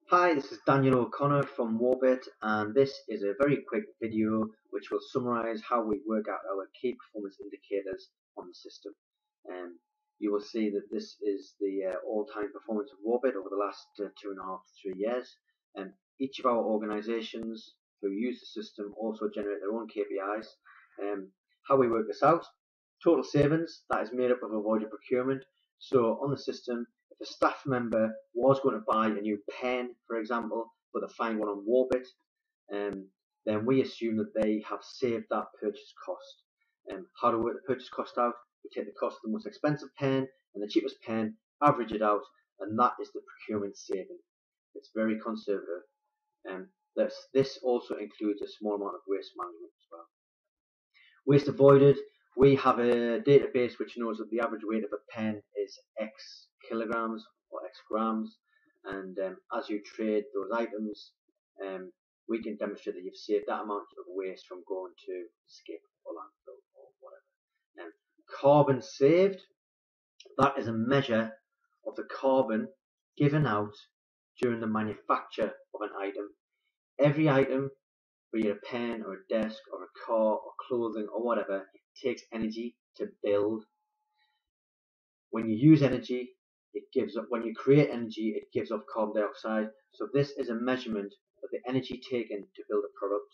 Hi, this is Daniel O'Connor from Warbit, and this is a very quick video which will summarize how we work out our key performance indicators on the system. Um, you will see that this is the all-time performance of Warbit over the last 2.5 to 3 years. Each of our organizations who use the system also generate their own KPIs. How we work this out: total savings, that is made up of avoided procurement. So on the system, if a staff member was going to buy a new pen, for example, but they find one on Warbit, then we assume that they have saved that purchase cost. How to work the purchase cost out? We take the cost of the most expensive pen and the cheapest pen, average it out, and that is the procurement saving. It's very conservative. Um, this also includes a small amount of waste management as well. Waste avoided, we have a database which knows that the average weight of a pen is X kilograms or X grams, and as you trade those items, we can demonstrate that you've saved that amount of waste from going to skip or landfill or whatever. Carbon saved, that is a measure of the carbon given out during the manufacture of an item. Every item, be it a pen or a desk or a car or clothing or whatever, takes energy to build. When you use energy, it gives up. When you create energy, it gives off carbon dioxide. So this is a measurement of the energy taken to build a product.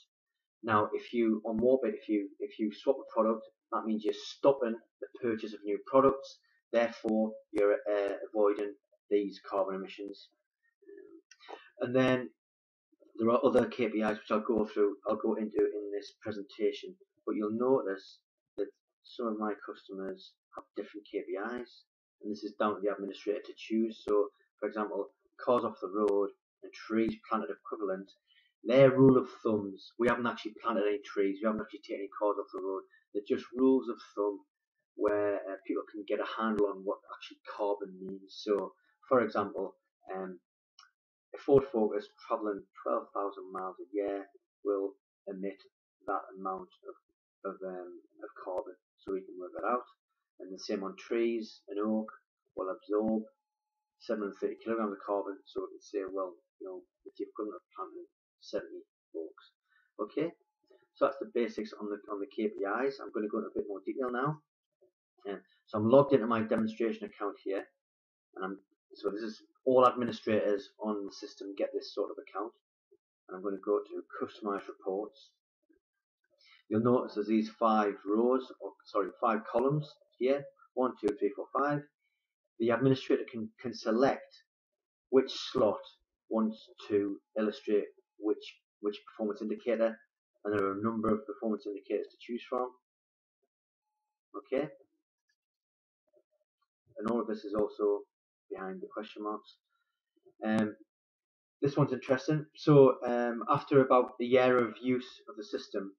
Now, if you on Warbit, if you swap a product, that means you're stopping the purchase of new products. Therefore, you're avoiding these carbon emissions. And then there are other KPIs which I'll go into in this presentation, but you'll notice that some of my customers have different KPIs, and this is down to the administrator to choose. So, for example, cars off the road and trees planted equivalent, their rule of thumbs, we haven't actually planted any trees, we haven't actually taken any cars off the road, they're just rules of thumb where people can get a handle on what actually carbon means. So, for example, a Ford Focus travelling 12,000 miles a year will emit that amount of carbon, so we can work that out. And the same on trees, an oak will absorb 730 kilograms of carbon, so we can say, well, with the equivalent of planting 70 oaks. Okay, so that's the basics on the KPIs. I'm going to go into a bit more detail now. So I'm logged into my demonstration account here, and so this is all administrators on the system get this sort of account. And I'm going to go to customize reports. You'll notice there's these 5 columns here. 1, 2, 3, 4, 5. The administrator can select which slot wants to illustrate which performance indicator, and there are a number of performance indicators to choose from. Okay, and all of this is also behind the question marks. This one's interesting. So after about a year of use of the system,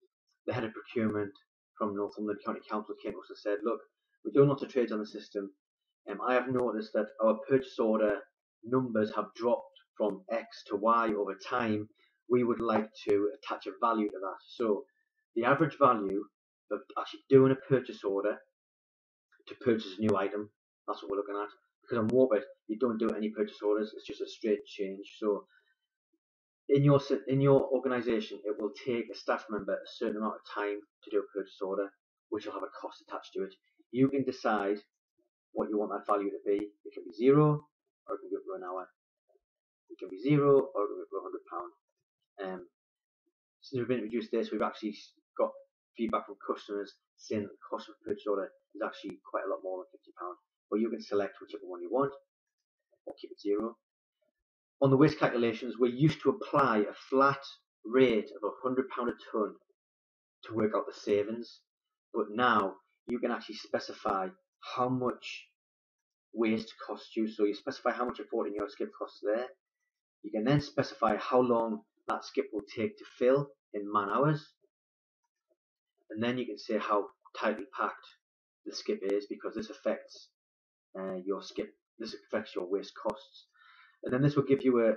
the head of procurement from Northumberland County Council came to us and said, look, we do lots of trades on the system. I have noticed that our purchase order numbers have dropped from X to Y over time. We would like to attach a value to that. So the average value of actually doing a purchase order to purchase a new item, that's what we're looking at. Because on Warbit, you don't do any purchase orders, it's just a straight change. So in your organization, it will take a staff member a certain amount of time to do a purchase order, which will have a cost attached to it. You can decide what you want that value to be. It can be 0, or it can be up to an hour. It can be 0, or it can be up to £100. Since we've introduced this, we've actually got feedback from customers saying that the cost of a purchase order is actually quite a lot more than £50. But you can select whichever one you want, or keep it 0. On the waste calculations, we're used to apply a flat rate of £100 a tonne to work out the savings, but now you can actually specify how much waste costs you. So you specify how much a 14-yard skip costs there. You can then specify how long that skip will take to fill in man hours, and then you can say how tightly packed the skip is, because this affects your skip. This affects your waste costs. And then this will give you a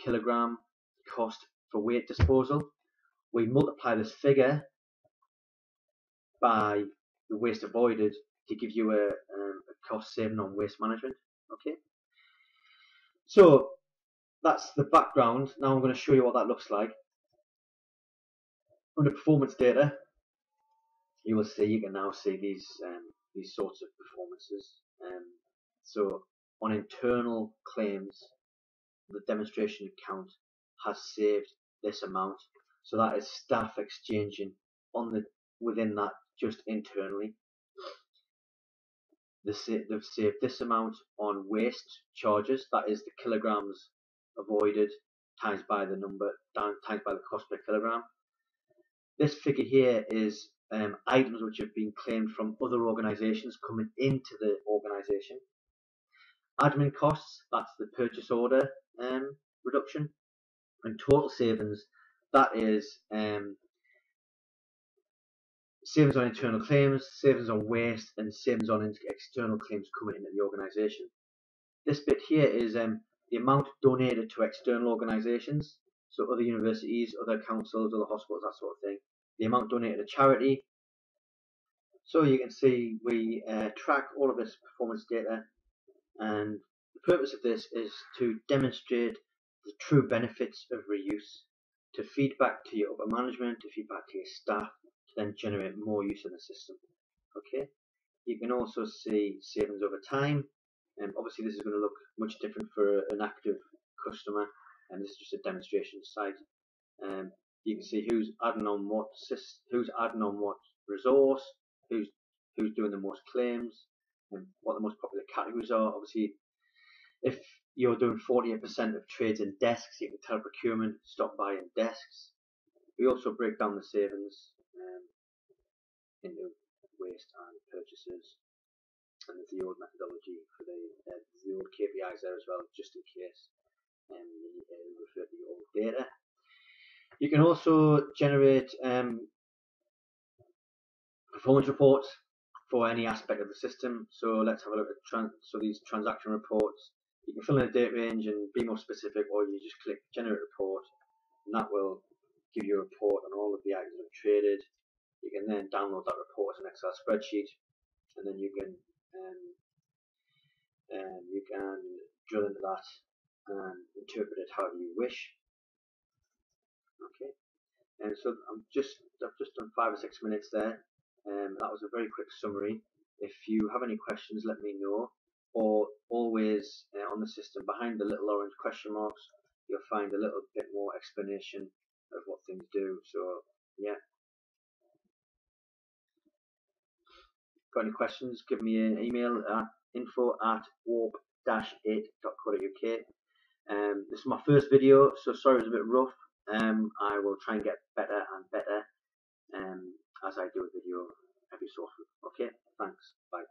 kilogram cost for weight disposal. We multiply this figure by the waste avoided to give you a cost saving on waste management. Okay, so that's the background. Now I'm going to show you what that looks like. Under performance data, you can now see these sorts of performances. So on internal claims, the demonstration account has saved this amount. So that is staff exchanging within that just internally. They've saved this amount on waste charges. That is the kilograms avoided times by the times by the cost per kilogram. This figure here is items which have been claimed from other organisations coming into the organisation. Admin costs, that's the purchase order reduction. And total savings, that is savings on internal claims, savings on waste, and savings on external claims coming into the organisation. This bit here is the amount donated to external organisations, so other universities, other councils, other hospitals, that sort of thing. The amount donated to charity. So you can see we track all of this performance data, and the purpose of this is to demonstrate the true benefits of reuse, to feed back to your upper management, to feed back to your staff, to then generate more use in the system. Okay, you can also see savings over time. Obviously this is going to look much different for an active customer, and this is just a demonstration site. You can see who's adding on what resource, who's doing the most claims, and what the most popular categories are. Obviously, if you're doing 48% of trades in desks, you can tell procurement stop buying desks. We also break down the savings into waste and purchases, and there's the old methodology for the old KPIs there as well, just in case you refer to the old data. You can also generate performance reports for any aspect of the system. So let's have a look at these transaction reports. You can fill in a date range and be more specific, or you just click generate report, and that will give you a report on all of the items that are traded. You can then download that report as an Excel spreadsheet, and then you can drill into that and interpret it however you wish. Okay, and so I've just done 5 or 6 minutes there. That was a very quick summary. If you have any questions, let me know. Or always on the system, behind the little orange question marks, you'll find a little bit more explanation of what things do. So yeah. Got any questions? Give me an email at info@warp-8.co.uk. This is my first video, so sorry it was a bit rough. I will try and get better and better as I do a video every so often. Okay, thanks. Bye.